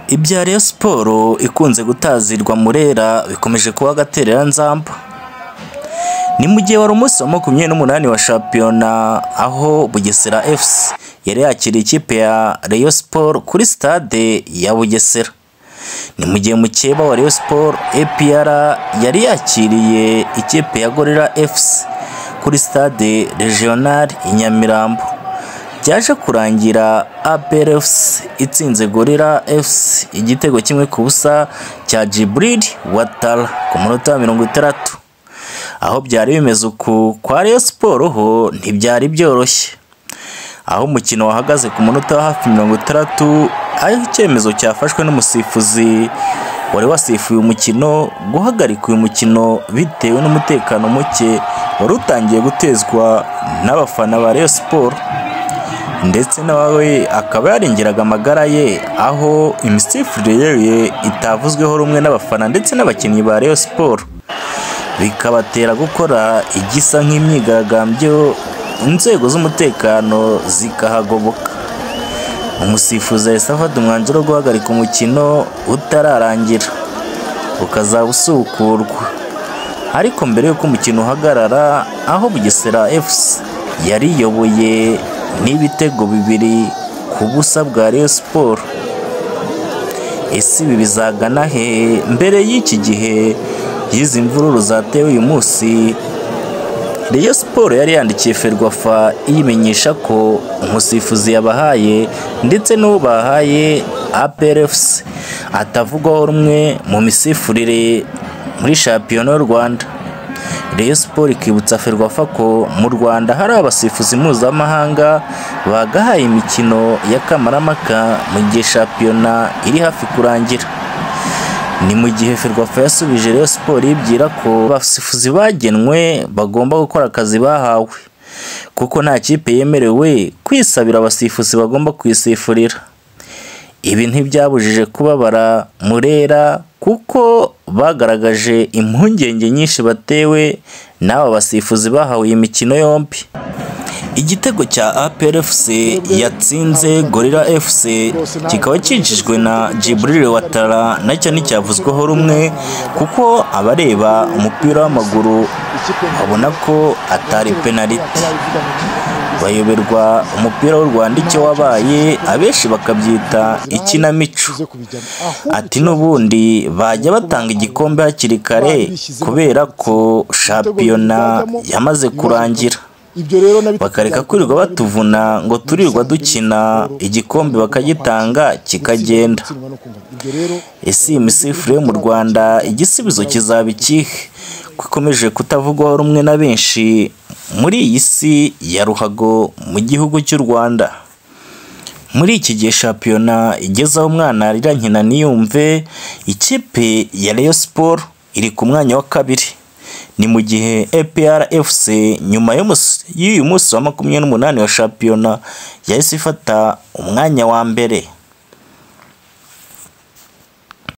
Ibya Rayon Sport ikunze gutazirwa Murera bikomeje kuba agaterera nzamba. Ni mu gihe wari umunsi wa 28 wa shampiyona aho Bugesera FC yari yakiriye ikipe ya Rayon Sport kuri stade ya Bugesera. Ni mu gihe mukeba wa Rayon Sport APR yari yakiriye ikipe ya Gorilla FC kuri stade regional i Nyamirambo. Byaje kurangira APR FC itsinze Gorilla FC igitego kimwe ku busa cya Djibril Watara ku munota wa 60. Aho byari bimeze uku kwa Rayon Sport ho ntibyari byoroshye, aho umukino wahagaze ku munota wa hafi 60, aho icyemezo cyafashwe n'umusifuzi wari wasifuye umukino guhagarika uyu mukino bitewe n'umutekano muke wari utangiye gutezwa n'abafana ba Rayon Sport, ndetse nawe akaba yaringiraga amagara ye, aho imisifurire ye itavuzweho rumwe n'abafana ndetse n'abakinnyi ba Rayon Sport, bikabatera gukora igisa nk'imyigaragambyo, inzego z'umutekano zikahagoboka. Umusifuzi yahise afata umwanzuro wo guhagarika umukino utararangira ukazaba usukurwa. Ariko mbere y'uko umukino uhagarara, aho Bugesera FC yariyoboye n'ibitego 2 ku busa bwa Rayon Sport. Ese ibi bizagana he mbere y'iki gihe y'izi mvururu zatewe uyu munsi? Rayon Sport yari yandikiye Ferwafa iyimenyesha ko umusifuzi yabahaye ndetse n'uwo bahaye APR FC atavugwaho rumwe mu misifurire muri shampiyona y'u Rwanda. Rayon Sport ikibutsa Ferwafa ko mu Rwanda hari abasifuzi mpuzamahanga bagahaye imikino y'akamaramaka mu gihe shampiyona iri hafi kurangira. Ni mu gihe Ferwafa yasubije Rayon Sport ibwira ko abasifuzi bagenwe bagomba gukora akazi bahawe, kuko nta kipe yemerewe kwisabira abasifuzi bagomba kwisifurira. Ibi ntibyabujije kubabara Murera, kuko bagaragaje impungenge nyinshi batewe n'aba basifuzi bahawe iyi mikino yombi. Igitego cya APR FC yatsinze Gorilla FC kikaba cyinjijwe na Djibril Watara nacyo nticyavuzweho rumwe, kuko abareba umupira w'amaguru babona ko atari penalty. Bayoberwa umupira w'u Rwanda icyo wabaye, abenshi bakabyita ikinamico. Ati n'ubundi bajya batanga igikombe hakiri kare kubera ko shampiyona yamaze kurangira, bakareka kwirirwa batuvuna ngo turirwa dukina igikombe bakagitanga kikagenda. Ese iyi misifurire yo mu Rwanda igisubizo kizaba ikihe, ko ikomeje kutavugwaho rumwe na benshi muri iyi si ya ruhago mu gihugu cy'u Rwanda? Muri iki gihe shampiyona igezaho umwana arira nkina niyumve, ikipe ya Rayon Sport iri ku mwanya wa 2. Ni mu gihe APR FC nyuma y'uyu munsi wa 28 wa shampiyona yahise ifata umwanya wa mbere.